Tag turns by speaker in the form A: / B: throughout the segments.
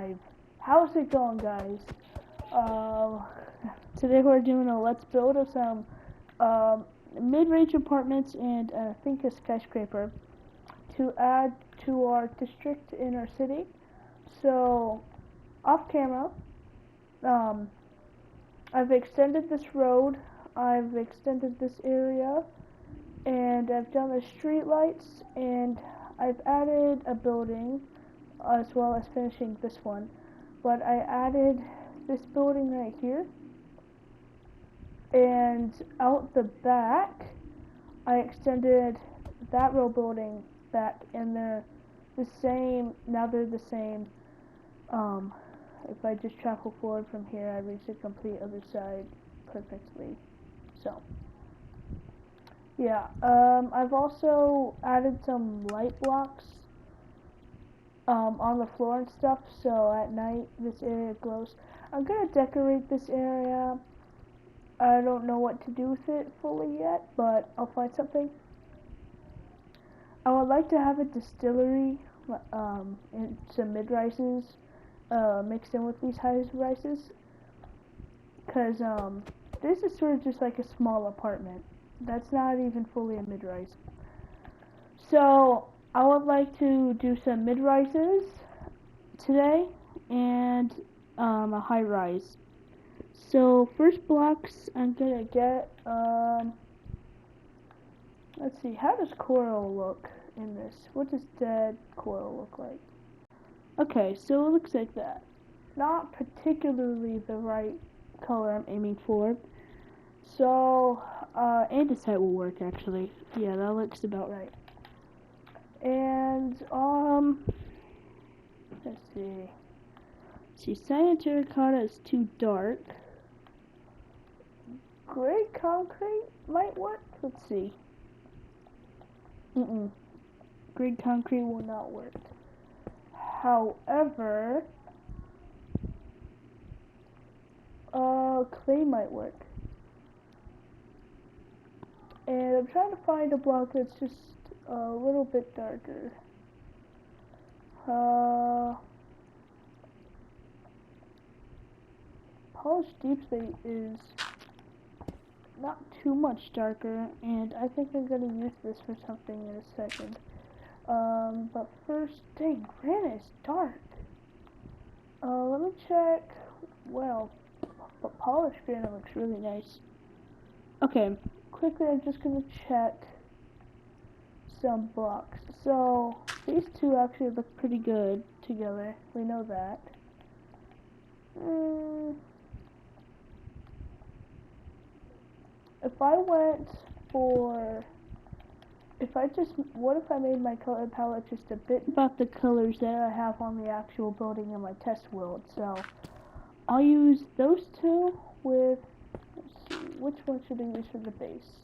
A: live. How's it going, guys? Today we're doing a let's build of some mid-range apartments and I think a skyscraper to add to our district in our city. So off camera, I've extended this road, I've extended this area, and I've done the street lights, and I've added a building as well as finishing this one. But I added this building right here, and out the back I extended that row building back, and they're the same. Now they're the same. If I just travel forward from here, I reach the complete other side perfectly. So yeah, I've also added some light blocks on the floor and stuff, so at night this area glows. I'm gonna decorate this area. I don't know what to do with it fully yet, but I'll find something. I would like to have a distillery, and some mid-rises mixed in with these high-rises, because this is sort of just like a small apartment. That's not even fully a mid-rise. So I would like to do some mid-rises today and a high-rise. So first blocks I'm gonna get, let's see, how does coral look in this? What does dead coral look like? Okay, so it looks like that. Not particularly the right color I'm aiming for. So, andesite will work actually. Yeah, that looks about right. And, let's see. See, cyan terracotta is too dark. Gray concrete might work. Let's see. Gray concrete will not work. However, clay might work. And I'm trying to find a block that's just a little bit darker. Polished deep slate is not too much darker, and I think I'm gonna use this for something in a second. But first, dang, granite is dark. Let me check. Well, but polished granite looks really nice. Okay, quickly I'm just gonna check some blocks. So these two actually look pretty good together. We know that. If I went for, what if I made my color palette just a bit about the colors that I have on the actual building in my test world? So I'll use those two with, let's see, which one should I use for the base?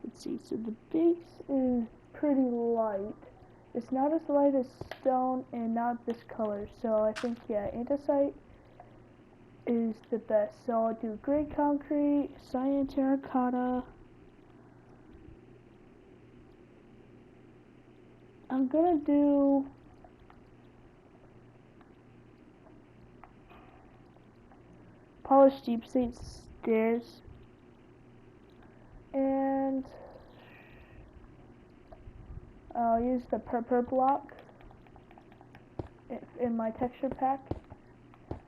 A: Let's see, so the base is pretty light. It's not as light as stone and not this color, so I think, yeah, andesite is the best. So I'll do gray concrete, cyan terracotta. I'm gonna do polished deep slate stairs, and I'll use the purple block in my texture pack.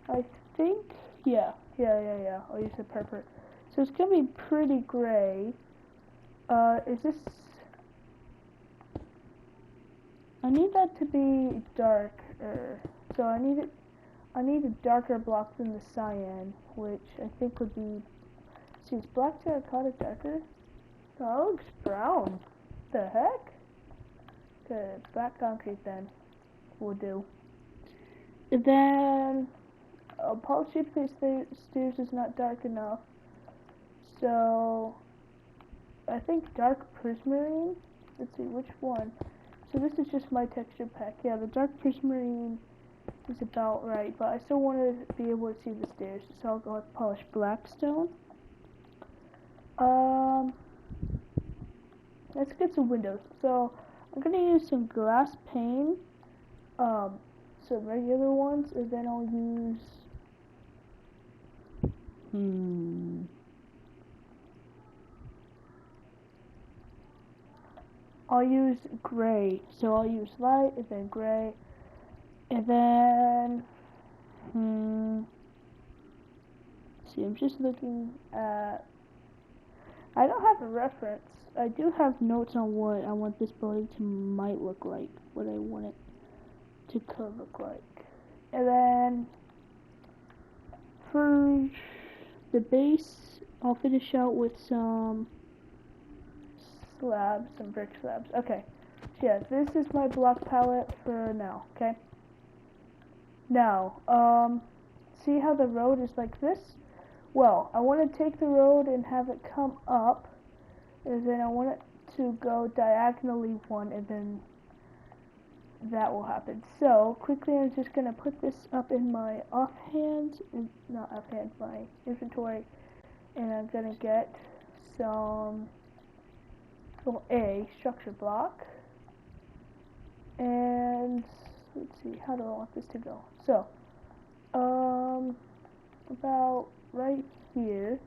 A: I think, yeah, I'll use the purple. So it's gonna be pretty gray. Is this, I need that to be darker, so I need a darker block than the cyan, which I think would be, see, is black terracotta darker? Oh, that looks brown. The heck? Okay, black concrete then will do. And then polished deep slate stairs is not dark enough, so I think dark prismarine. Let's see which one. So this is just my texture pack. Yeah, the dark prismarine is about right, but I still want to be able to see the stairs, so I'll go with polished blackstone. Let's get some windows. So I'm gonna use some glass pane, some regular ones, and then I'll use I'll use gray. So I'll use light and then gray, and then see, I'm just looking at. I don't have a reference. I do have notes on what I want this building to might look like, what I want it to could look like. And then for the base, I'll finish out with some slabs, some brick slabs. Okay, so yeah, this is my block palette for now, okay? Now, see how the road is like this? Well, I want to take the road and have it come up, and then I want it to go diagonally one, and then that will happen. So, quickly I'm just going to put this up in my my inventory, and I'm going to get some, a structure block, and let's see, how do I want this to go? So, about right here,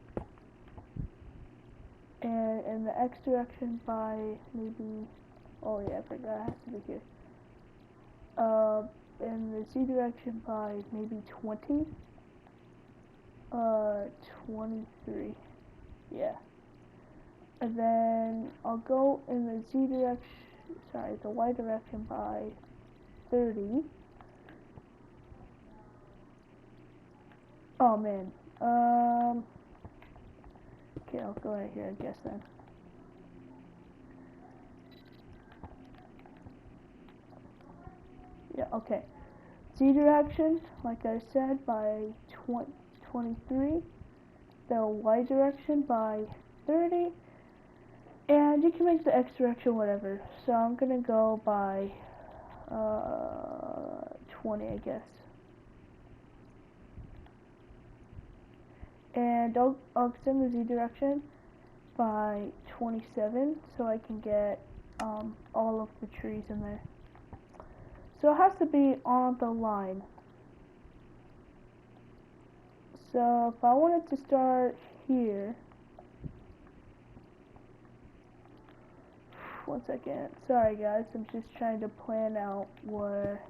A: and in the X direction by maybe, oh yeah, I forgot it has to be here. In the Z direction by maybe 20, 23, yeah. And then I'll go in the Z direction, the Y direction by 30. Oh man, okay, I'll go right here, I guess then. Yeah, okay. Z direction, like I said, by 23. The Y direction by 30. And you can make the X direction whatever. So I'm gonna go by 20, I guess. And I'll extend the Z direction by 27, so I can get all of the trees in there. So it has to be on the line. So if I wanted to start here, one second, sorry guys, I'm just trying to plan out where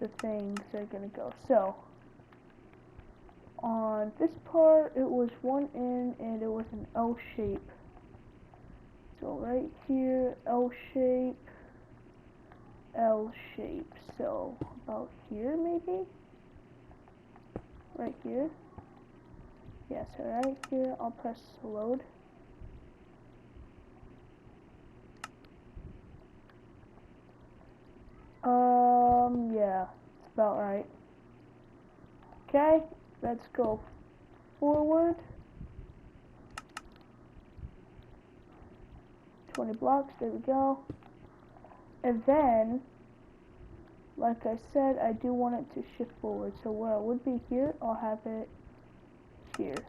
A: the things are gonna go. So on this part, it was one in and it was an L shape. So right here, L shape, L shape. So about here maybe? Right here? Yeah, so right here, I'll press load. Yeah, it's about right. Okay, let's go forward. 20 blocks, there we go. And then, like I said, I do want it to shift forward. So where it would be here, I'll have it here.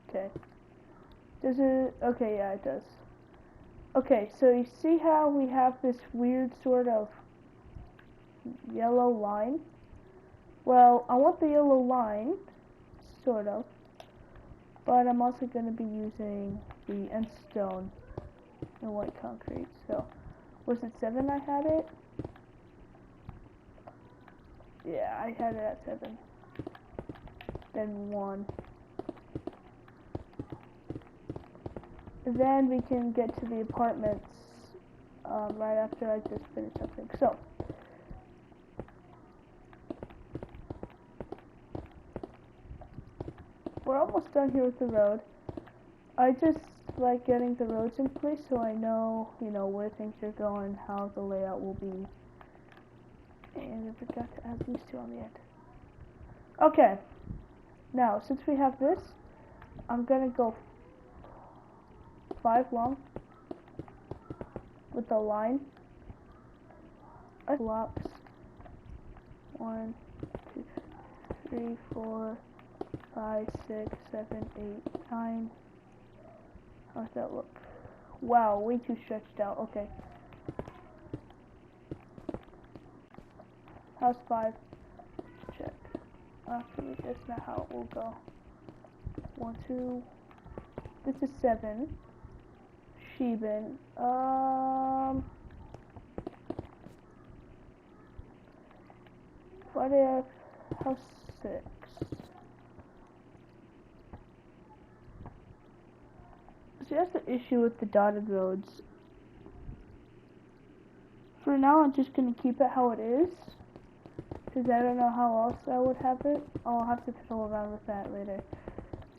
A: Okay. Does it? Okay, yeah, it does. Okay, so you see how we have this weird sort of yellow line? Well, I want the yellow line, sort of, but I'm also going to be using the end stone and white concrete. So, was it 7 I had it? Yeah, I had it at 7. Then 1. Then we can get to the apartments right after I just finish something. So, we're almost done here with the road. I just like getting the roads in place so I know, where things are going, how the layout will be. And I forgot to add these two on the end. Okay, now since we have this, I'm gonna go 5 long with the line. Blocks. 1, 2, 3, 4, 5, 6, 7, 8, 9. How's that look? Wow, way too stretched out. Okay. House 5. Check. Actually, that's not how it will go. 1, 2. This is 7. Sheben. Why do I have house 6? See, that's the issue with the dotted roads. For now, I'm just going to keep it how it is, because I don't know how else I would have it. I'll have to fiddle around with that later.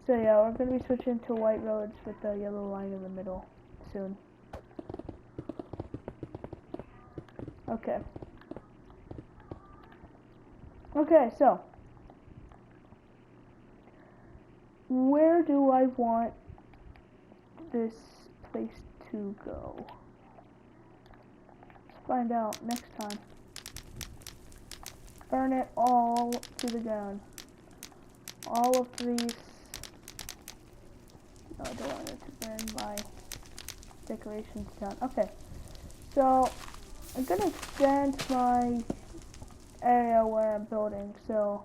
A: So yeah, we're going to be switching to white roads with the yellow line in the middle soon. Okay. Okay, so where do I want this place to go? Let's find out next time. Burn it all to the ground. All of these. No, I don't want it to burn my decorations down. Okay, so I'm gonna extend my area where I'm building. So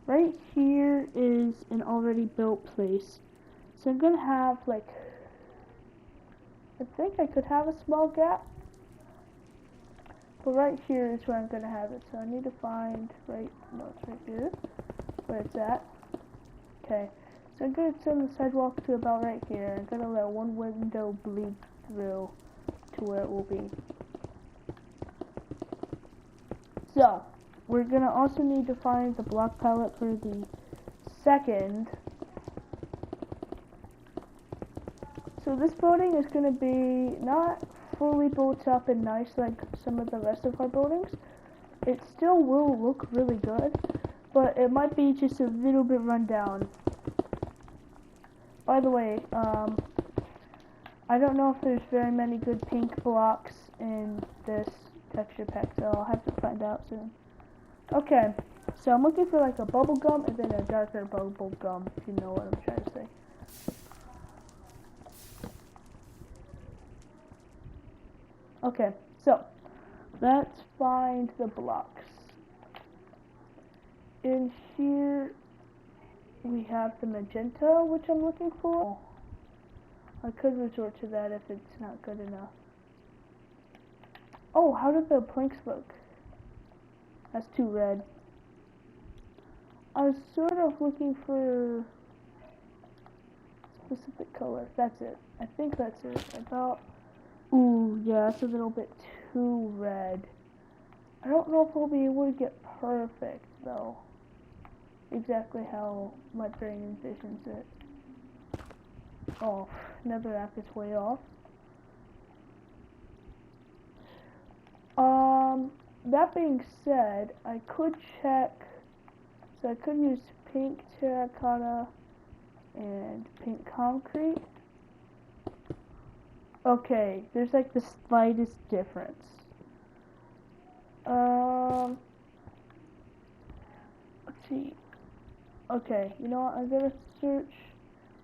A: right here is an already built place. So I'm gonna have like, I think I could have a small gap, but right here is where I'm gonna have it. So I need to find it's right here, where it's at. Okay, so I'm gonna send the sidewalk to about right here. I'm gonna let one window bleed through to where it will be. So we're gonna also need to find the block palette for the second. So this building is gonna be not fully built up and nice like some of the rest of our buildings. It still will look really good, but it might be just a little bit run down. By the way, I don't know if there's very many good pink blocks in this texture pack, so I'll have to find out soon. Okay, so I'm looking for like a bubble gum and then a darker bubble gum, if you know what I'm trying to say. Okay, so let's find the blocks. In here we have the magenta, which I'm looking for. I could resort to that if it's not good enough. Oh, how do the planks look? That's too red. I was sort of looking for a specific color. That's it. I think that's it. Ooh, yeah, that's a little bit too red. I don't know if I'll be able to get perfect, though. Exactly how my brain envisions it. Oh, netherrack is way off. That being said, I could check, so I could use pink terracotta and pink concrete. Okay, there's like the slightest difference. Let's see. Okay, you know what, I'm gonna search,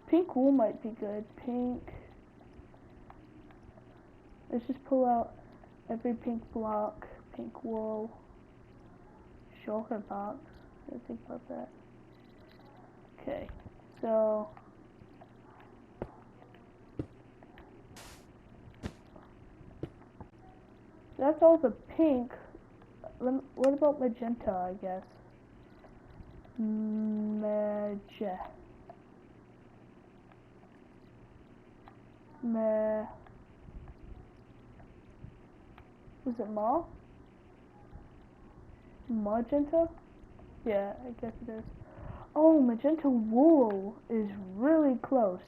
A: pink wool might be good, pink, let's just pull out every pink block, pink wool, shulker box, let's think about that. Okay, so, that's all the pink. What about magenta, I guess? Was it mauve? Magenta? Yeah, I guess it is. Oh, magenta wool is really close.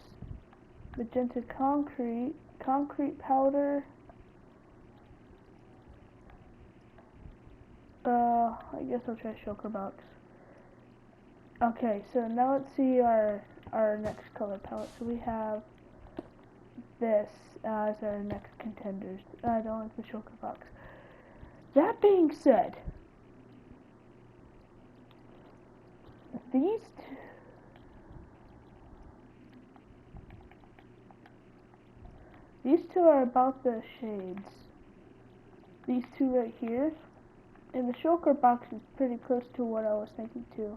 A: Magenta concrete, concrete powder. I guess I'll try shulker box. Okay, so now let's see our next color palette. So we have this as our next contenders. I don't like the shulker box. That being said, these two, These two are about the shades. These two right here. And the shulker box is pretty close to what I was thinking too.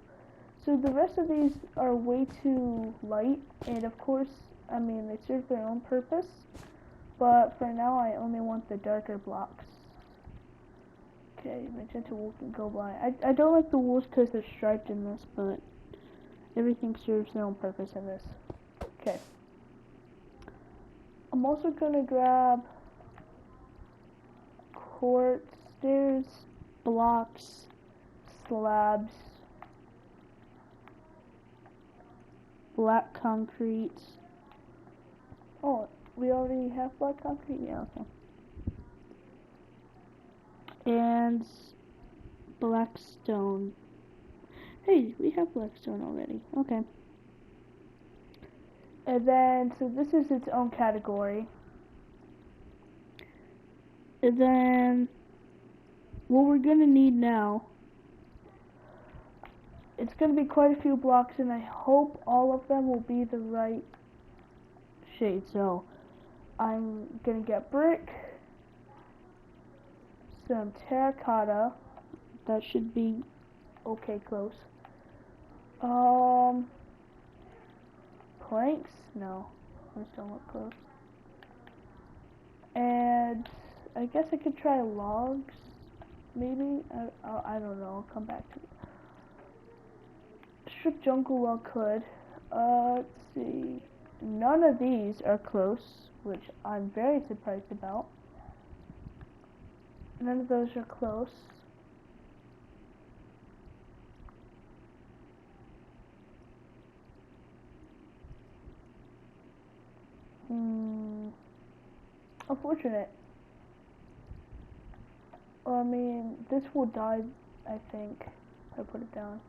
A: So the rest of these are way too light, and of course, I mean, they serve their own purpose, but for now I only want the darker blocks. Okay, magenta wool can go by. I don't like the wools because they're striped in this, but everything serves their own purpose in this. Okay. I'm also going to grab quartz, stairs, blocks, slabs, black concrete. Oh, we already have black concrete? Yeah, okay. And black stone. Hey, we have black stone already. Okay. And then, so this is its own category. And then, what we're gonna need now, it's gonna be quite a few blocks, and I hope all of them will be the right shade. So, I'm gonna get brick, some terracotta, that should be okay close. Planks? No, those don't look close. And I guess I could try logs, maybe? I don't know, I'll come back to it. Strip jungle log could. Let's see. None of these are close, which I'm very surprised about. None of those are close. Unfortunate. I mean, this will die, I think, if I put it down.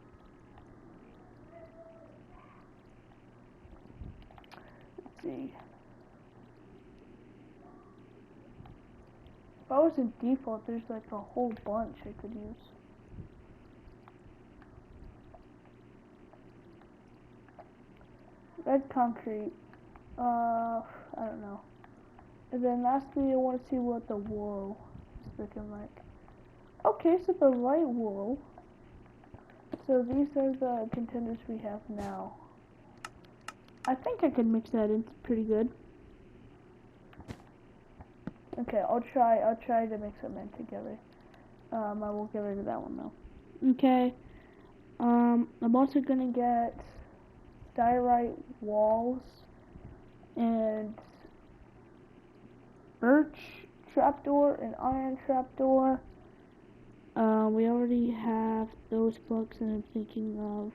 A: Let's see. If I was in default, there's like a whole bunch I could use. Red concrete. I don't know. And then lastly, I want to see what the wool is looking like. Okay, so the light wool. So these are the contenders we have now. I think I could mix that in pretty good. Okay, I'll try to mix them in together. I will get rid of that one though. Okay. I'm also gonna get diorite walls and birch trapdoor and iron trapdoor. We already have those blocks that I'm thinking of.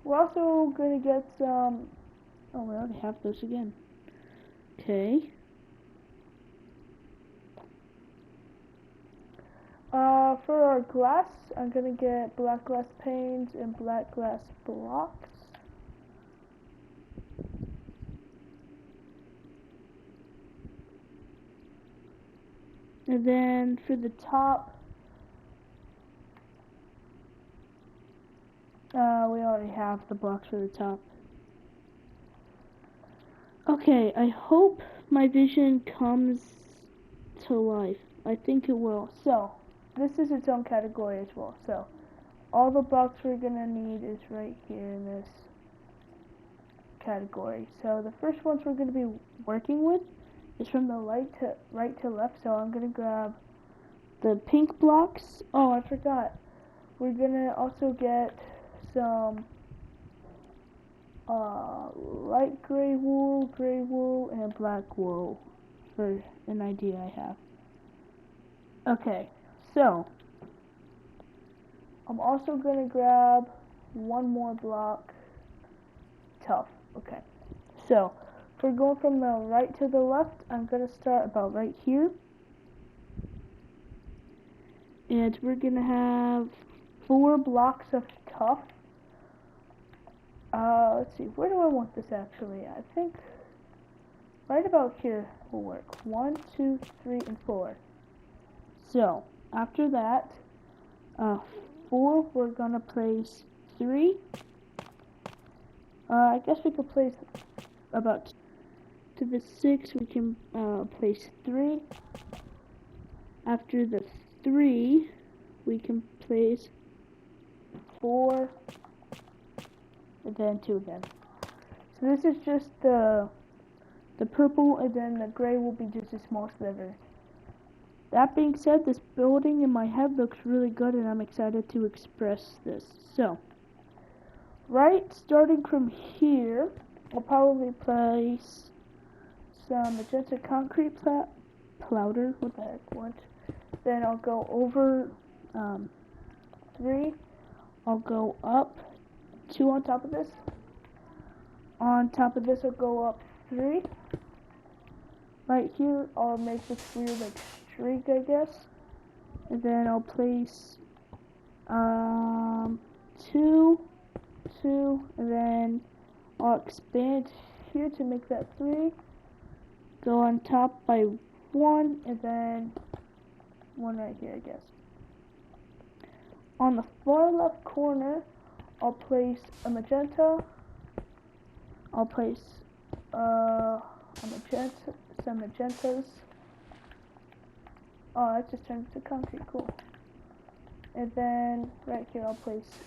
A: We're also gonna get some. Oh, we already have those again. Okay. For our glass, I'm gonna get black glass panes and black glass blocks. And then for the top, we already have the blocks for the top. Okay, I hope my vision comes to life. I think it will. So, this is its own category as well. So, all the blocks we're gonna need is right here in this category. So, the first ones we're gonna be working with is from the right to left. So, I'm gonna grab the pink blocks. Oh, I forgot. We're gonna also get some light gray wool, and black wool for an idea I have. Okay, so I'm also gonna grab one more block. Tough. Okay, so if we're going from the right to the left, I'm gonna start about right here, and we're gonna have 4 blocks of tough. Let's see, where do I want this actually? I think right about here will work. 1, 2, 3, and 4. So, after that, 4, we're gonna place 3, I guess we could place about to the 6. We can place 3. After the 3, we can place 4, and then 2 again. So this is just the purple, and then the gray will be just a small sliver. That being said, this building in my head looks really good, and I'm excited to express this. So, right, starting from here, I'll probably place some magenta concrete powder. What the heck? What? Then I'll go over 3. I'll go up 2 on top of this. On top of this, I'll go up 3. Right here, I'll make this weird like streak, I guess. And then I'll place 2, and then I'll expand here to make that 3. Go on top by 1, and then 1 right here, I guess. On the far left corner, I'll place a magenta. I'll place some magentas. Oh, that just turned into concrete. Cool. And then right here, I'll place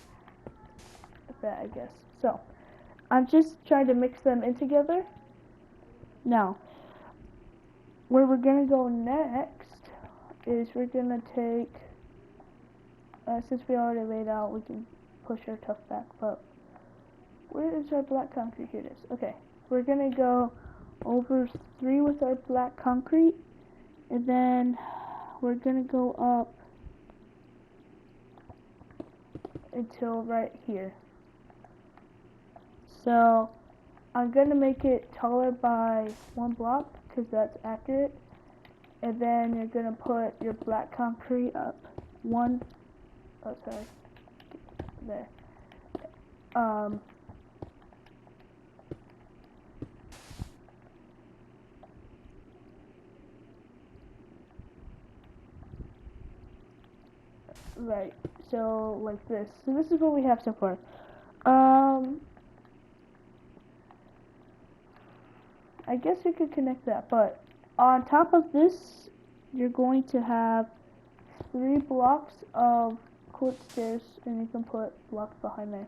A: that, I guess. So, I'm just trying to mix them in together. Now, where we're gonna go next is we're gonna take, since we already laid out, we can push our tuff back, but where is our black concrete? Here it is. Okay, we're gonna go over 3 with our black concrete, and then we're gonna go up until right here. So I'm gonna make it taller by 1 block because that's accurate, and then you're gonna put your black concrete up 1. Oh, sorry. There. Right, so like this. So this is what we have so far. I guess you could connect that, but on top of this, you're going to have 3 blocks of quartz stairs, and you can put blocks behind there.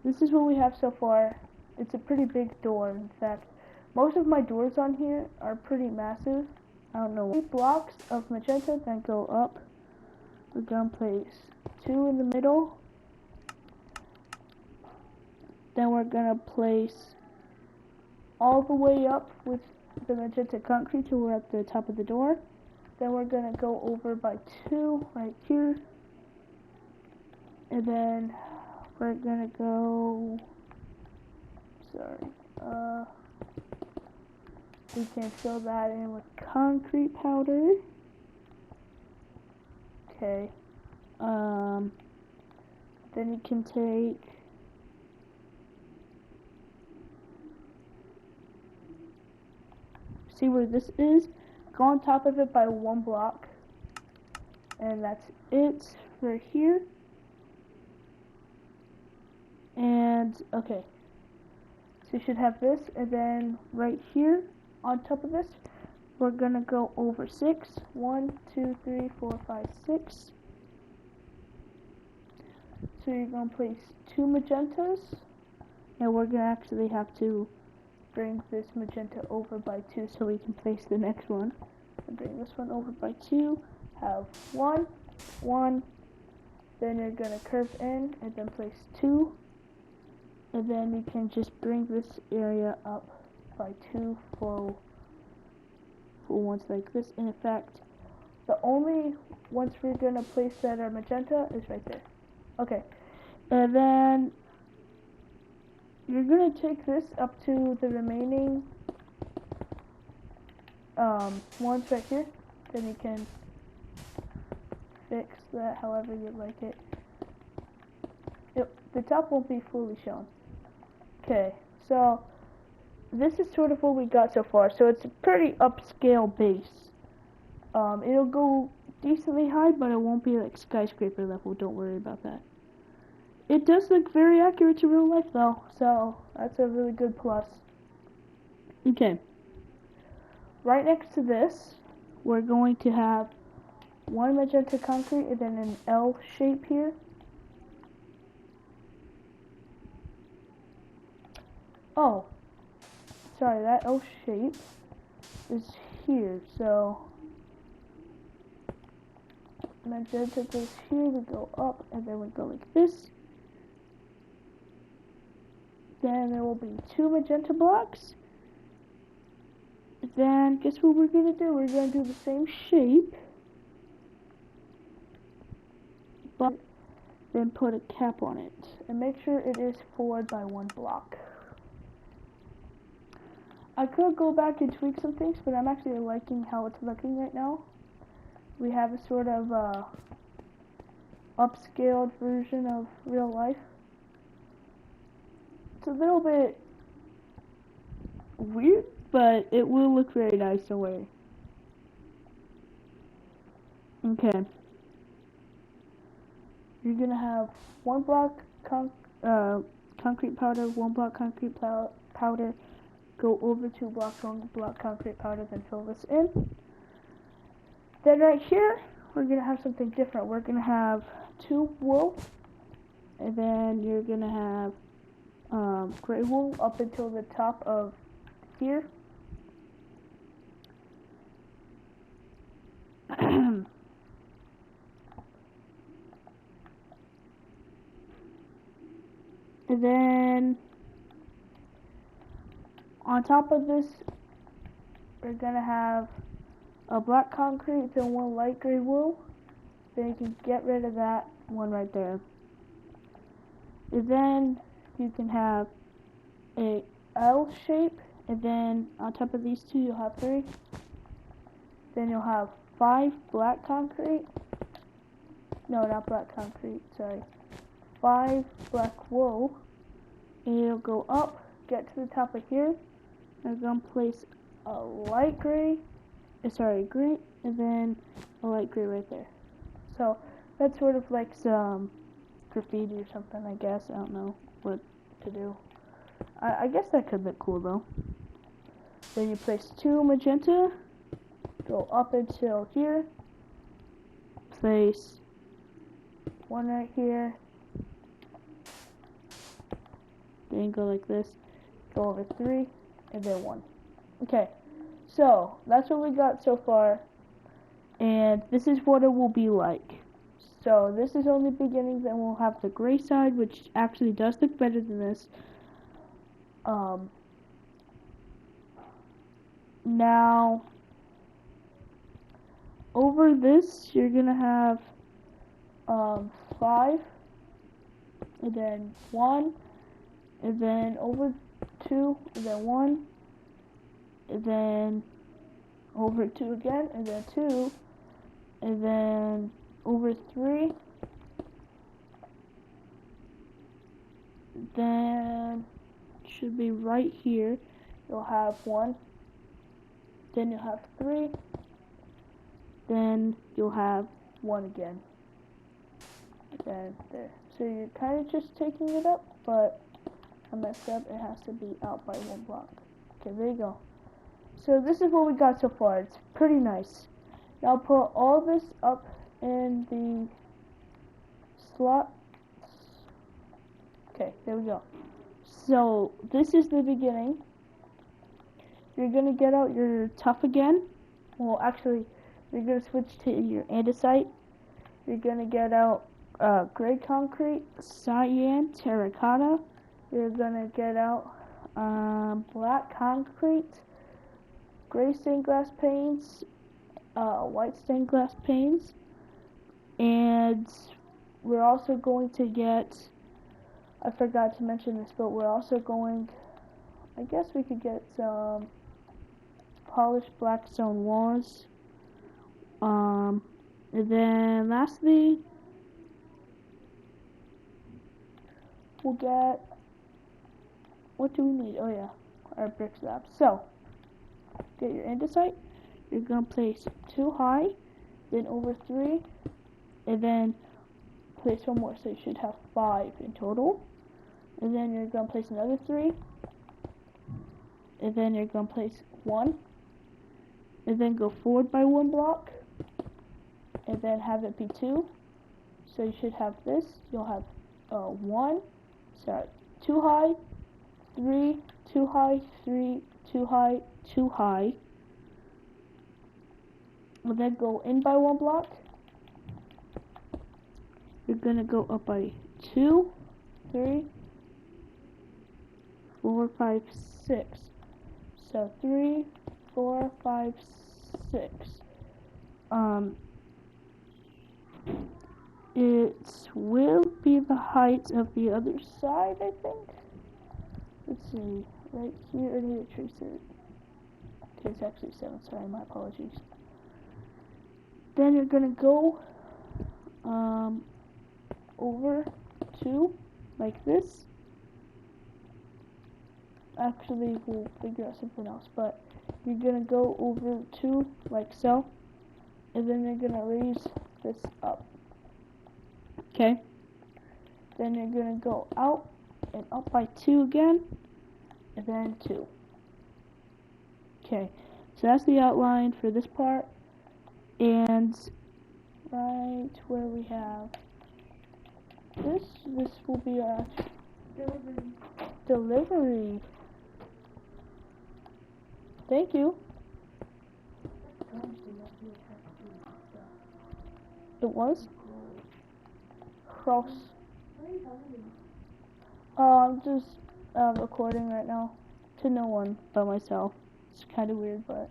A: This is what we have so far. It's a pretty big door. In fact, most of my doors on here are pretty massive. I don't know. 3 blocks of magenta, then go up. We're gonna place 2 in the middle. Then we're gonna place all the way up with the magenta concrete till we're at the top of the door. Then we're gonna go over by 2 right here. And then we're gonna go, we can fill that in with concrete powder. Okay. Then you can take see where this is, go on top of it by 1 block, and that's it right here. And okay, so you should have this, and then right here on top of this, we're gonna go over 6. 1, 2, 3, 4, 5, 6. So you're gonna place 2 magentas, and we're gonna actually have to bring this magenta over by 2 so we can place the next one. And bring this one over by 2. Have 1, 1. Then you're gonna curve in and then place 2. And then you can just bring this area up by 2 for ones like this. And in fact, the only ones we're gonna place that are magenta is right there. Okay, and then you're gonna take this up to the remaining ones right here. Then you can fix that however you like it. The top won't be fully shown. Okay, so this is sort of what we got so far. So it's a pretty upscale base. It'll go decently high, but it won't be like skyscraper level. Don't worry about that. It does look very accurate to real life though, so That's a really good plus.
B: Okay.
A: Right next to this, we're going to have one magenta concrete and then an L shape here. Oh, sorry, that L shape is here, so magenta goes here, we go up, and then we go like this. Then there will be two magenta blocks. Then guess what we're gonna do? We're gonna do the same shape, but then put a cap on it. And make sure it is forward by one block. I could go back and tweak some things, but I'm actually liking how it's looking right now. We have a sort of upscaled version of real life. It's a little bit weird, but it will look very nice, don't worry. Okay. You're gonna have one block concrete powder, one block concrete powder, go over 2 blocks, 1 block concrete powder, then fill this in. Then right here, we're gonna have something different. We're gonna have 2 wool, and then you're gonna have gray wool up until the top of here. And then on top of this, we're gonna have a black concrete and 1 light gray wool. Then you can get rid of that one right there. And then you can have a L shape, and then on top of these 2 you'll have 3. Then you'll have 5 black concrete. No, not black concrete, sorry. 5 black wool. And it'll go up, get to the top of here. I'm gonna place a light gray, green, and then a light gray right there. So that's sort of like some graffiti or something, I guess. I don't know what to do. I guess that could look cool though. Then you place 2 magenta, go up until here, place 1 right here, then go like this, go over 3, and then 1. Okay, so that's what we got so far, and this is what it will be like. So this is only beginning, then we'll have the gray side, which actually does look better than this. Now, over this, you're gonna have 5, and then 1, and then over 2, and then 1, and then over 2 again, and then 2, and then over 3, then should be right here. You'll have 1, then you'll have 3, then you'll have 1 again, then there. So you're kind of just taking it up, but I messed up. It has to be out by 1 block. Okay, there you go. So this is what we got so far. It's pretty nice. Now put all this up in the slot. Okay, there we go. So this is the beginning. You're gonna get out your tuff again. Well, actually, you're gonna switch to your andesite. You're gonna get out gray concrete, cyan, terracotta. You're gonna get out black concrete, gray stained glass panes, white stained glass panes, and we're also going to get, I forgot to mention this, but we're also going, I guess we could get some polished black stone walls. And then lastly, we'll get, what do we need? Oh yeah, our brick slab. So, get your andesite. You're going to place 2 high, then over 3, and then place 1 more, so you should have 5 in total. and then you're going to place another 3, and then you're going to place 1, and then go forward by 1 block, and then have it be 2. So you should have this. You'll have 2 high, 3, 2 high, 3, 2 high, 2 high. And then go in by 1 block. You're gonna go up by 2, 3, 4, 5, 6. So 3, 4, 5, 6. It will be the height of the other side, I think. Let's see, right here, I need to trace it. Okay, it's actually 7, sorry, my apologies. Then you're gonna go over 2, like this. Actually, we'll figure out something else, but you're gonna go over 2, like so, and then you're gonna raise this up. Okay. Then you're gonna go out and up by 2 again, and then 2. Okay, so that's the outline for this part, and right where we have this will be our delivery. Thank you. It was? Cross. I'm just recording right now to no one but myself. It's kind of weird, but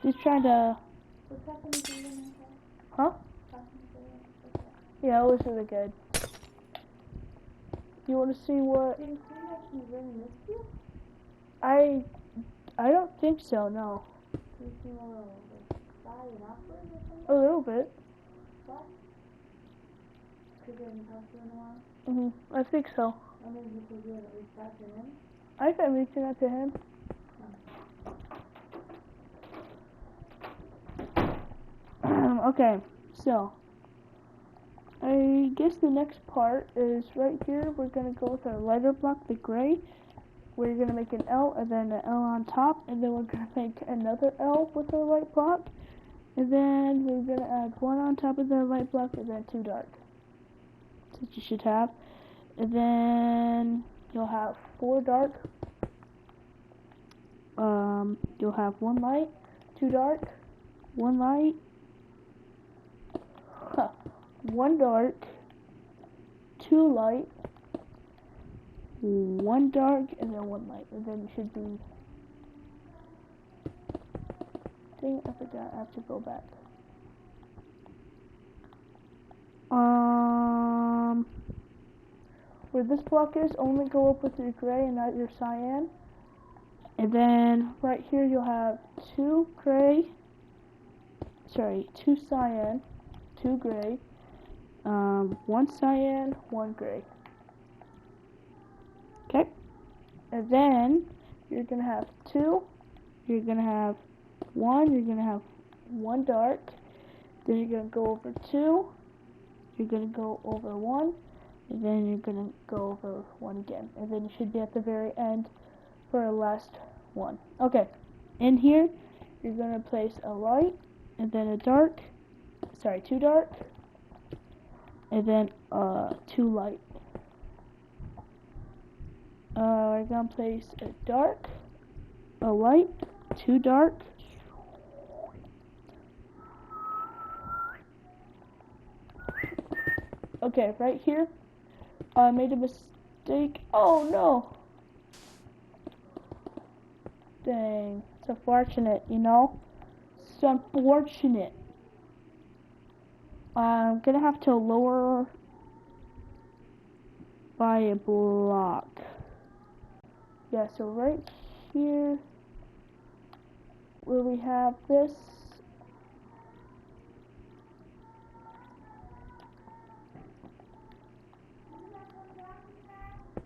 A: just trying to.
C: What's happening to you?
A: Huh? Yeah, it was really good. You want to see what?
C: Did you actually really miss you?
A: I don't think so. No.
C: Did you seem a little shy and awkward or something?
A: A little bit.
C: What? Because you haven't talked to you in a while?
A: I think so.
C: Or maybe because you haven't reached out to him?
A: I've been reaching out to him. Okay, so I guess the next part is right here. We're gonna go with our lighter block, the gray. We're gonna make an L and then an L on top, and then we're gonna make another L with our light block, and then we're gonna add 1 on top of the light block, and then 2 dark. That's what you should have. And then you'll have 4 dark. You'll have 1 light, 2 dark, 1 light, 1 dark, 2 light, 1 dark, and then 1 light. And then you should be. Dang, I forgot. I have to go back. Where this block is, only go up with your gray and not your cyan. And then right here you'll have 2 gray. Sorry, 2 cyan, 2 gray, 1 cyan, 1 gray. Okay? And then you're going to have 2, you're going to have 1, you're going to have 1 dark, then you're going to go over 2, you're going to go over 1, and then you're going to go over 1 again. And then you should be at the very end for our last one. Okay, in here, you're going to place a light, and then a dark, sorry, 2 dark, and then 2 light. We're going to place a dark, a light, 2 dark, okay, right here, I made a mistake. Oh no! Dang, it's unfortunate, you know? It's unfortunate. I'm gonna have to lower by a block. Yeah, so right here, where we have this,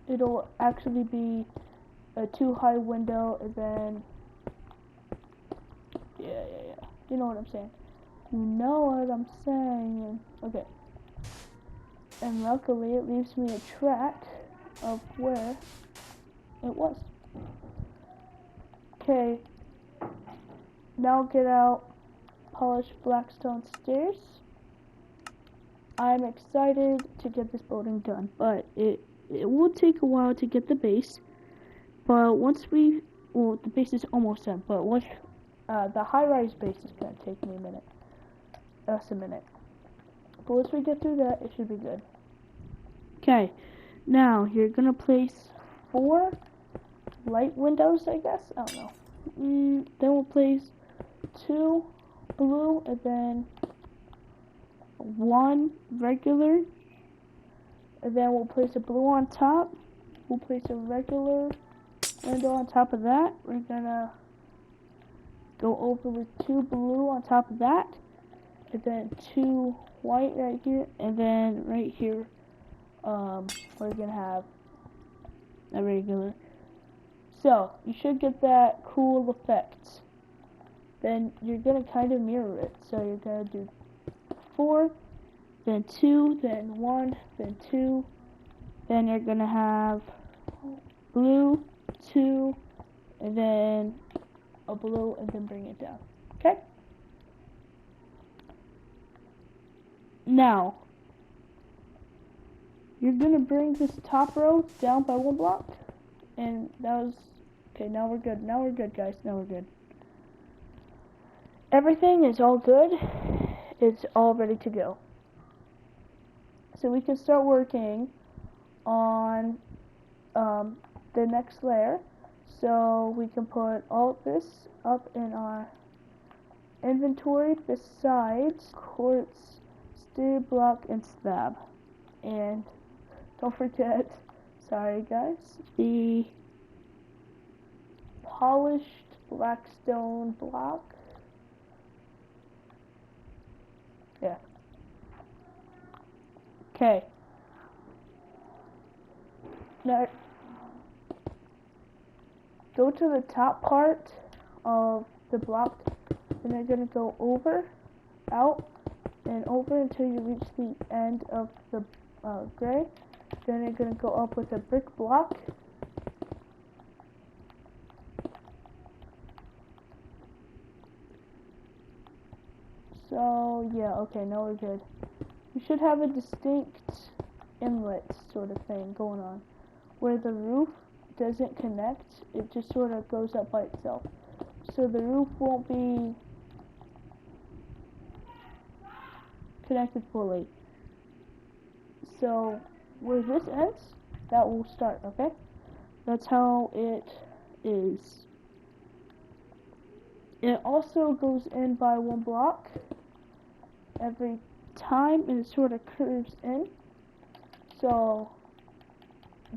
A: it'll actually be a 2 high window, and then, yeah, you know what I'm saying. You know what I'm saying. Okay. And luckily it leaves me a track of where it was. Okay. Now get out polished black stone stairs. I'm excited to get this building done, but it will take a while to get the base. But once the base is almost done, but once the high-rise base is gonna take me a minute. Us a minute. But once we get through that, it should be good. Okay, now you're gonna place 4 light windows, I guess. I don't know. Then we'll place 2 blue and then 1 regular. And then we'll place a blue on top. We'll place a regular window on top of that. We're gonna go over with 2 blue on top of that. And then 2 white right here. And then right here, we're gonna have a regular. So, you should get that cool effect. Then you're gonna kind of mirror it. So you're gonna do 4, then 2, then 1, then 2. Then you're gonna have blue, 2, and then a blue, and then bring it down. Okay? Now, you're gonna bring this top row down by 1 block, and that was, okay, now we're good. Now we're good, guys. Now we're good. Everything is all good. It's all ready to go. So we can start working on the next layer. So we can put all this up in our inventory besides quartz, steel block, and slab. And don't forget, sorry guys, the polished black stone block. Yeah. Okay. Now, go to the top part of the block, and you're going to go over, out, and over until you reach the end of the gray. Then you're going to go up with a brick block. So, yeah, okay, now we're good. You should have a distinct inlet sort of thing going on, where the roof doesn't connect, it just sort of goes up by itself. So the roof won't be connected fully. So where this ends, that will start, okay? That's how it is. It also goes in by 1 block every time, and it sort of curves in. So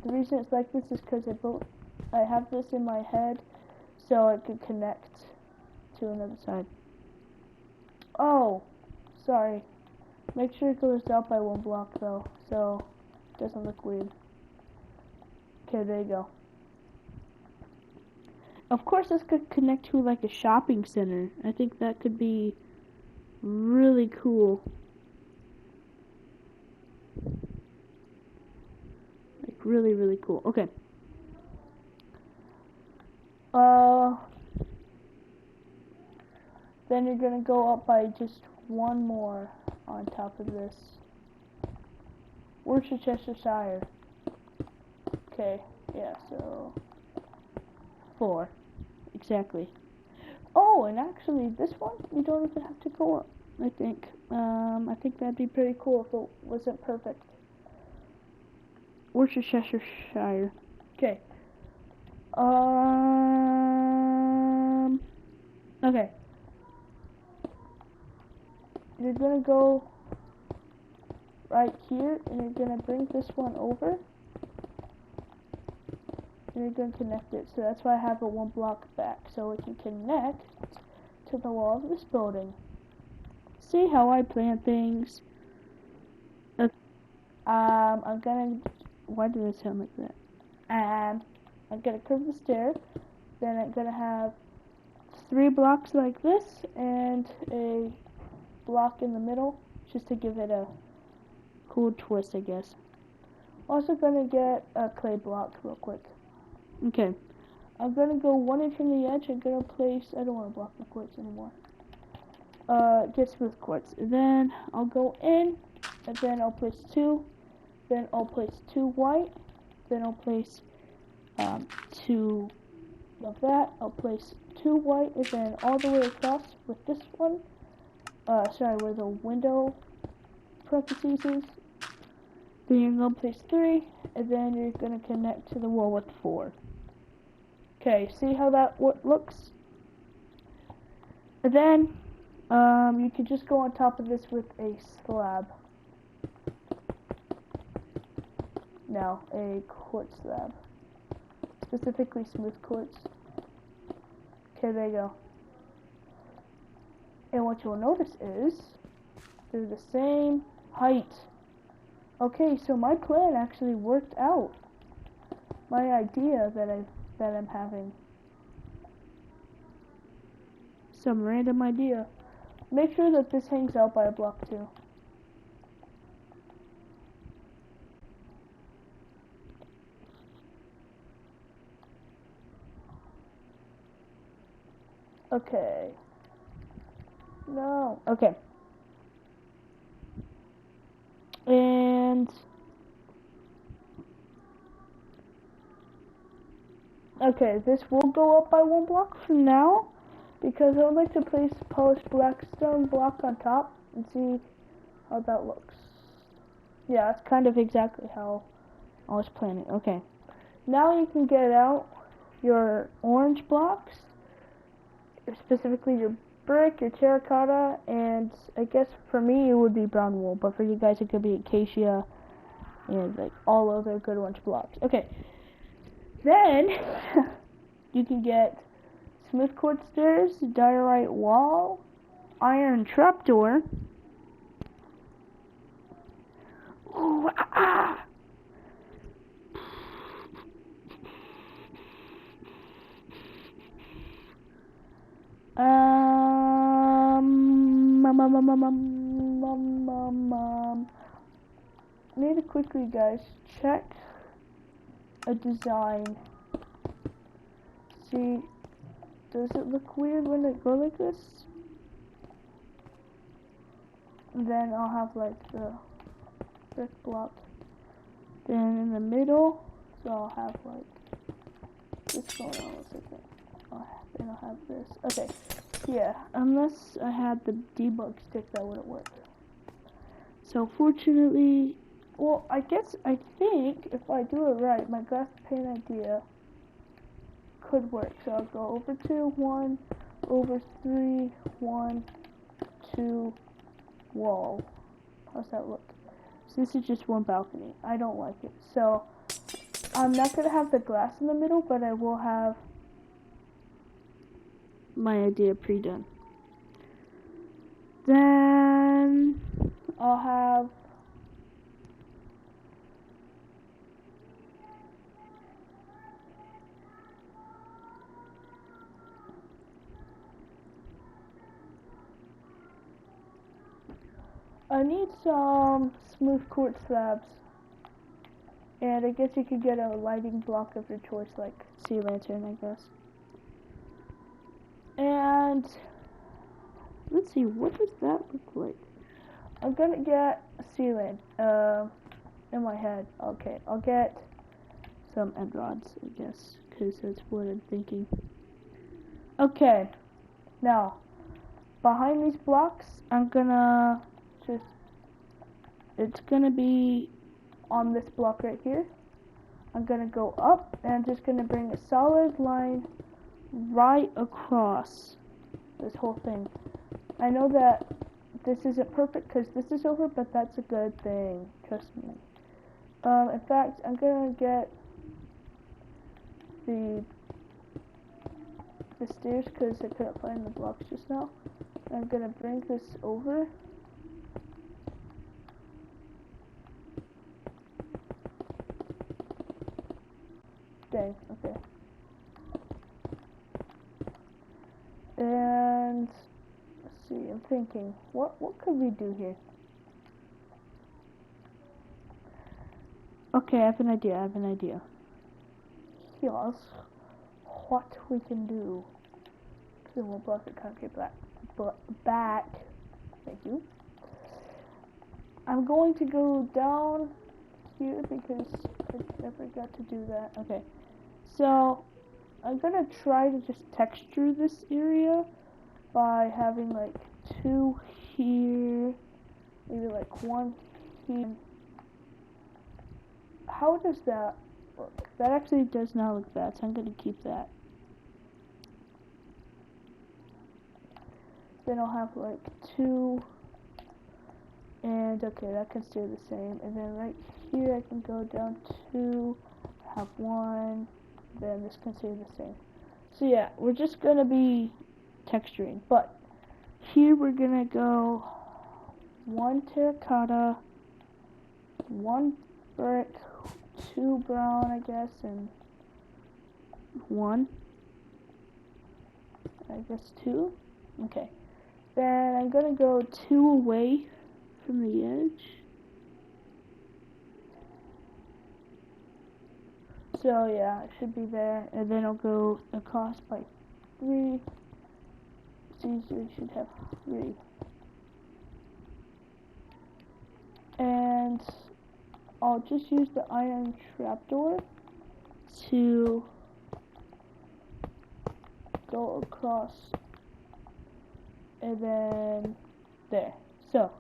A: the reason it's like this is because I have this in my head so it could connect to another side. Oh, sorry. Make sure it goes out by 1 block though, so it doesn't look weird. Okay, there you go. Of course, this could connect to like a shopping center. I think that could be really cool. Like really, really cool. Okay. Then you're gonna go up by just 1 more on top of this. Worcestershire. Okay, yeah, so 4. Exactly. Oh, and actually, this one, you don't even have to go up, I think. I think that'd be pretty cool if it wasn't perfect. Worcestershire. Okay. Okay. You're gonna go right here, and you're gonna bring this one over. And you're going to connect it. So that's why I have it 1 block back, so it can connect to the wall of this building. See how I plan things? Okay. I'm gonna. Why did it sound like that? I'm gonna curve the stair. Then I'm gonna have 3 blocks like this and a block in the middle. just to give it a cool twist, I guess. Also gonna get a clay block real quick.
B: Okay.
A: I'm gonna go 1 inch from the edge. I'm gonna place, I don't want to block the quartz anymore. Get smooth quartz. And then I'll go in, and then I'll place 2. Then I'll place 2 white. Then I'll place 2 of that. I'll place 2 white, and then all the way across with this one. Sorry, where the window parentheses is. Then you're gonna place 3, and then you're gonna connect to the wall with 4. Okay, see how that looks? And then you can just go on top of this with a slab. Now, a quartz slab. Specifically smooth quartz. Okay, there you go. And what you'll notice is they're the same height. Okay, so my plan actually worked out. My idea that I'm having. Some random idea. Make sure that this hangs out by a block too. Okay. No. Okay. And okay, this will go up by 1 block from now because I would like to place polished blackstone block on top and see how that looks. Yeah, that's kind of exactly how I was planning. Okay. Now you can get out your orange blocks, specifically your brick, your terracotta, and I guess for me it would be brown wool, but for you guys it could be acacia and like all other good orange blocks. Okay. Then you can get smooth quartz stairs, diorite wall, iron trapdoor. Ooh, ah. Need to quickly, guys, check a design. See, does it look weird when it goes like this? Then I'll have like the brick block. Then in the middle, so I'll have like this going on. What's it? Then I'll have this. Okay, yeah. Unless I had the debug stick, that wouldn't work. So fortunately, well, I think if I do it right, my glass pane idea could work. So I'll go over 2, 1, over 3, 1, 2, wall. How's that look? So this is just one balcony. I don't like it. So I'm not going to have the glass in the middle, but I will have my idea pre-done. Then I'll have I need some smooth quartz slabs. And I guess you could get a lighting block of your choice, like sea lantern, I guess. And let's see, what does that look like? I'm gonna get a sea lantern in my head. Okay, I'll get some end rods, I guess, because that's what I'm thinking. Okay, now behind these blocks, I'm gonna it's gonna be on this block right here. I'm gonna go up and I'm just gonna bring a solid line right across this whole thing. I know that this isn't perfect because this is over, but that's a good thing, trust me. In fact, I'm gonna get the stairs because I couldn't find the blocks just now. I'm gonna bring this over. Dang, okay. And let's see, I'm thinking, what could we do here?
B: Okay, I have an idea.
A: Here's what we can do. Then we'll block the concrete back. Thank you. I'm going to go down here because I forgot to do that. Okay, so I'm gonna try to just texture this area by having like 2 here, maybe like 1 here. How does that look?
B: That actually does not look bad, so I'm gonna keep that.
A: Then I'll have like 2, and okay, that can stay the same. And then right here I can go down 2, have 1, then this can stay the same. So yeah, we're just gonna be texturing, but here we're gonna go 1 terracotta, 1 brick, 2 brown, I guess, and 1, I guess 2. Okay. Then I'm gonna go 2 away from the edge. So yeah, it should be there, and then I'll go across by 3. So you should have 3. And I'll just use the iron trapdoor to go across, and then there. So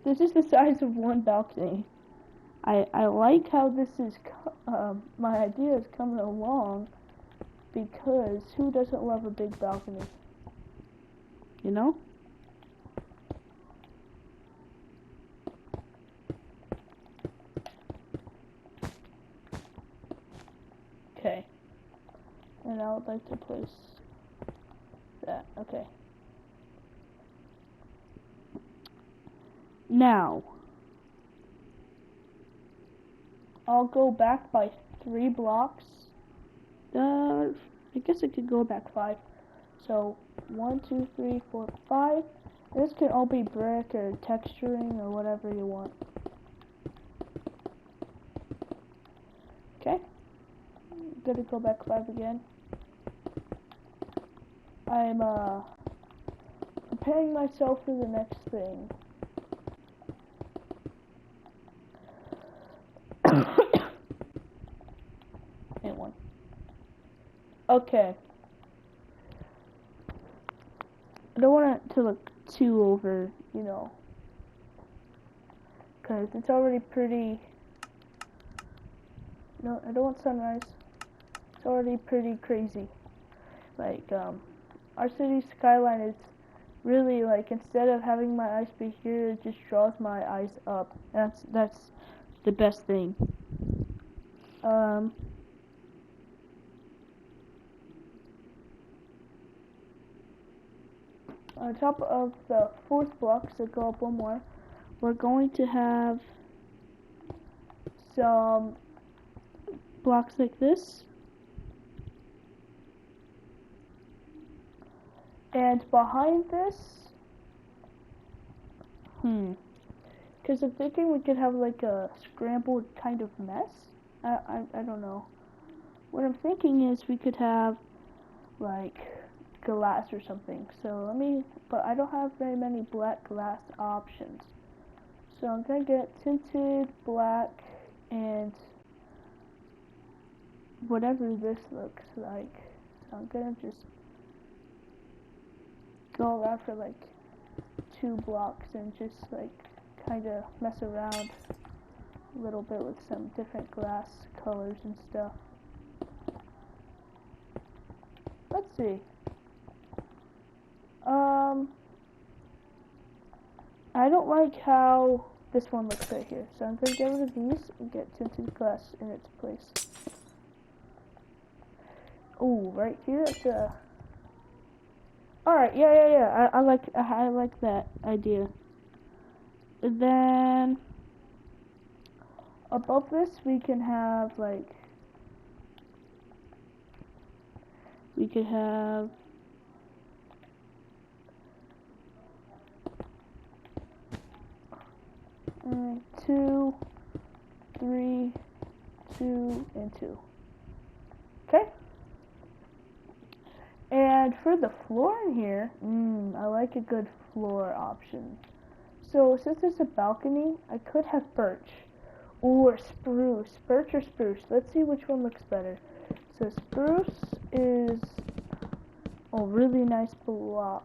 A: this is the size of 1 balcony. I like how this is my idea is coming along, because who doesn't love a big balcony, you know? Okay, and I would like to place that. Okay,
B: Now,
A: I'll go back by 3 blocks.
B: I guess I could go back
A: 5. So 1, 2, 3, 4, 5. This can all be brick or texturing or whatever you want. Okay. I'm gonna go back 5 again. I'm preparing myself for the next thing. And 1. Okay. I don't want it to look too over, you know, because it's already pretty. No, I don't want sunrise. It's already pretty crazy. Like, our city skyline is really like, instead of having my eyes be here, it just draws my eyes up.
B: that's the best thing.
A: On top of the 4th block, so go up 1 more, we're going to have some
B: Blocks like this.
A: and behind this, because I'm thinking we could have like a scrambled kind of mess. I don't know. What I'm thinking is we could have like glass or something. So but I don't have very many black glass options. So I'm gonna get tinted black and whatever this looks like. So I'm gonna just go around for like 2 blocks and just like kind of mess around a little bit with some different glass colors and stuff. Let's see. I don't like how this one looks right here, so I'm gonna get rid of these and get tinted glass in its place. Ooh, right here it's a. Alright, yeah. I like that idea. And then above this we can have like, we could have 2, 3, 2, and 2. Okay. And for the floor in here, I like a good floor option. So since it's a balcony, I could have birch or spruce. Birch or spruce. Let's see which one looks better. So spruce is a really nice block.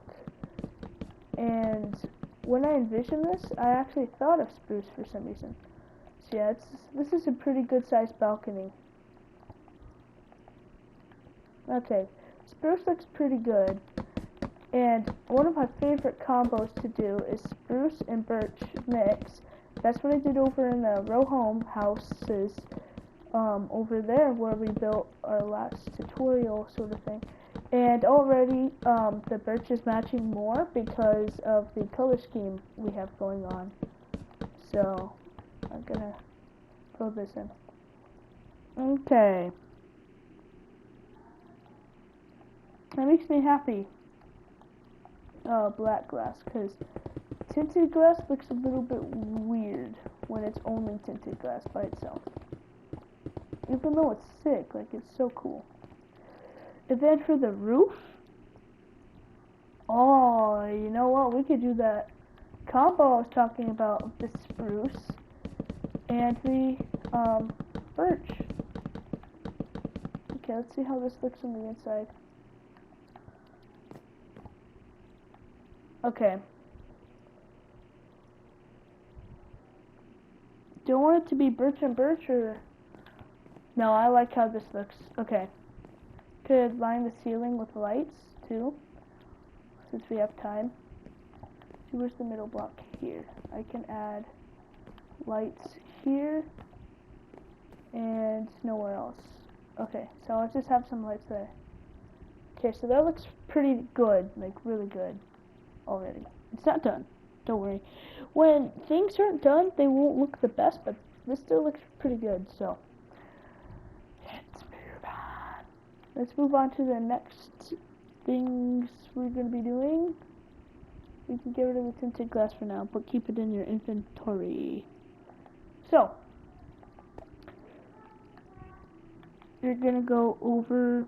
A: And when I envisioned this, I actually thought of spruce for some reason. So yeah, this is a pretty good sized balcony. Okay, spruce looks pretty good. And one of my favorite combos to do is spruce and birch mix. That's what I did over in the row home houses over there where we built our last tutorial sort of thing. And already the birch is matching more because of the color scheme we have going on. So I'm gonna fill this in. Okay. That makes me happy. Black glass, because tinted glass looks a little bit weird when it's only tinted glass by itself. Even though it's sick, like it's so cool. And then for the roof, oh, you know what? We could do that combo I was talking about, the spruce and the birch. Okay, let's see how this looks on the inside. Okay. Do you want it to be birch and birch or? No, I like how this looks. Okay. Could line the ceiling with lights too, since we have time. See, where's the middle block? Here. I can add lights here and nowhere else. Okay, so I'll just have some lights there. Okay, so that looks pretty good, like really good already. It's not done, don't worry. When things aren't done, they won't look the best, but this still looks pretty good, so let's move on to the next things we're going to be doing. We can get rid of the tinted glass for now, but keep it in your inventory. So, you're going to go over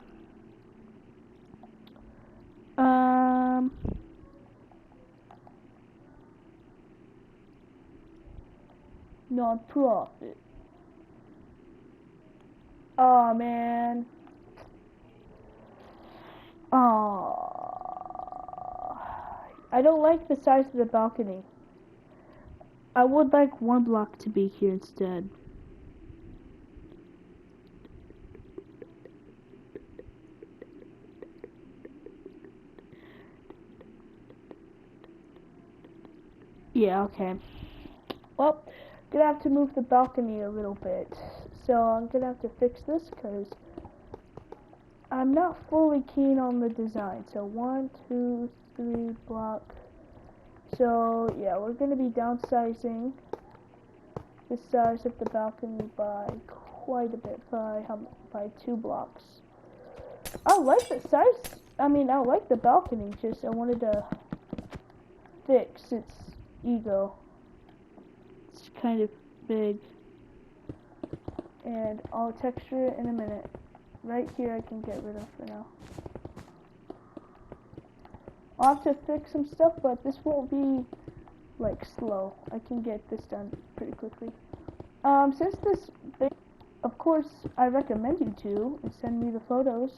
A: non-profit. Oh man. I don't like the size of the balcony. I would like one block to be here instead. Yeah, okay. Well, gonna have to move the balcony a little bit. So I'm gonna have to fix this because I'm not fully keen on the design. So 1, 2, 3 block. So yeah, we're gonna be downsizing the size of the balcony by quite a bit, by 2 blocks. I like the size. I mean, I like the balcony. Just I wanted to fix its ego. It's kind of big, and I'll texture it in a minute. Right here I can get rid of for now. I'll have to fix some stuff, but this won't be like slow. I can get this done pretty quickly. Since this thing, of course I recommend you to and send me the photos.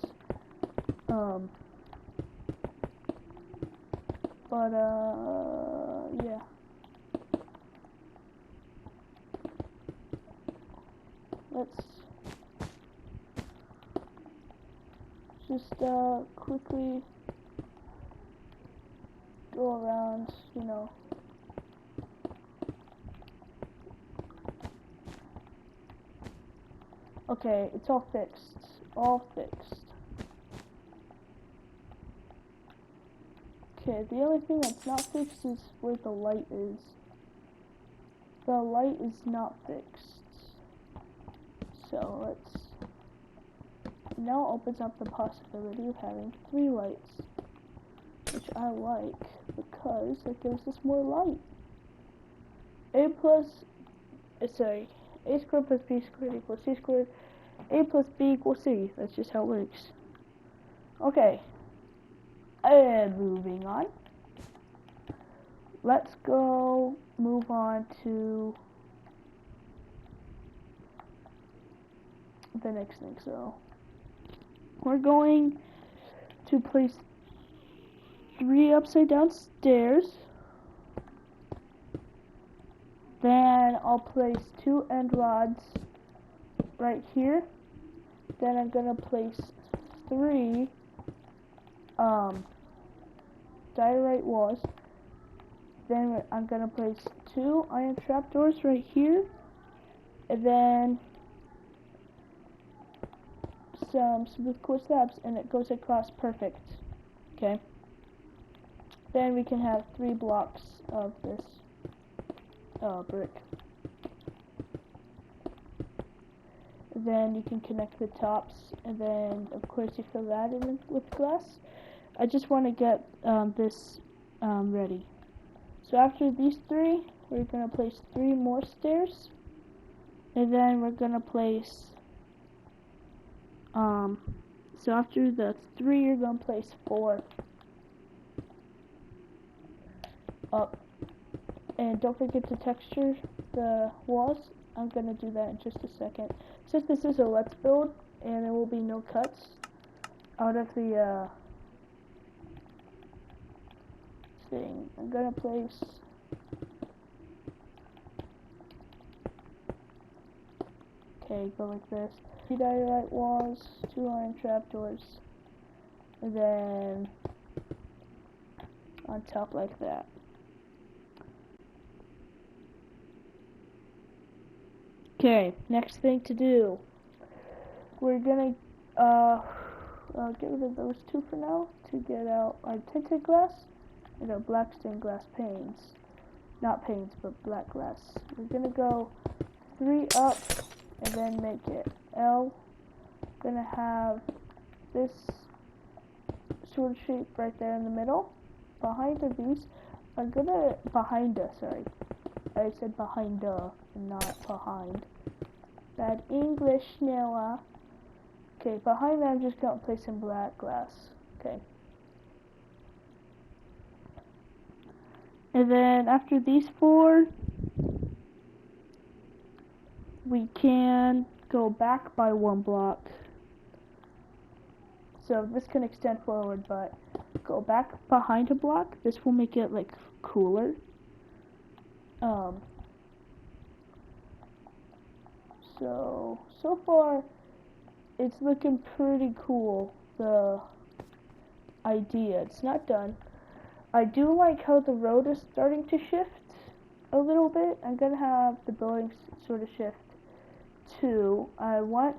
A: Yeah. Let's just quickly go around, you know. Okay, it's all fixed. All fixed. Okay, the only thing that's not fixed is where the light is. The light is not fixed. So let's, now opens up the possibility of having 3 lights, which I like because it gives us more light. A squared plus B squared equals C squared. A plus B equals C. That's just how it works. Okay. And moving on. Let's go move on to the next thing. So we're going to place 3 upside down stairs. Then I'll place 2 end rods right here. Then I'm gonna place 3 diorite walls. Then I'm gonna place 2 iron trapdoors right here, and then some smooth core slabs, and it goes across perfect. Okay. Then we can have 3 blocks of this brick. Then you can connect the tops, and then of course you fill that in with glass. I just want to get this ready. So after these 3, we're going to place 3 more stairs, and then we're going to place, so after the 3, you're going to place 4 up. And don't forget to texture the walls. I'm going to do that in just a second. Since this is a let's build, and there will be no cuts out of the thing, I'm going to place go like this. 3 diorite walls, 2 iron trapdoors, and then on top like that. Okay, next thing to do. We're gonna get rid of those 2 for now to get out our tinted glass and our black stained glass panes. Not panes, but black glass. We're gonna go 3 up and then make it L. Gonna have this sort of shape right there in the middle. Behind these are gonna I said behind and not behind. Bad English, Noah. Okay, behind that I'm just gonna place some black glass. Okay. And then after these 4, we can go back by 1 block. So this can extend forward, but go back behind a block. This will make it like cooler. So far it's looking pretty cool, the idea. It's not done. I do like how the road is starting to shift a little bit. I'm gonna have the buildings sort of shift too. I want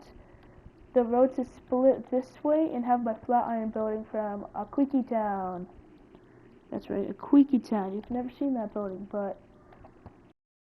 A: the road to split this way and have my flat iron building from Akwiki Town. That's right, Akwiki Town. You've never seen that building, but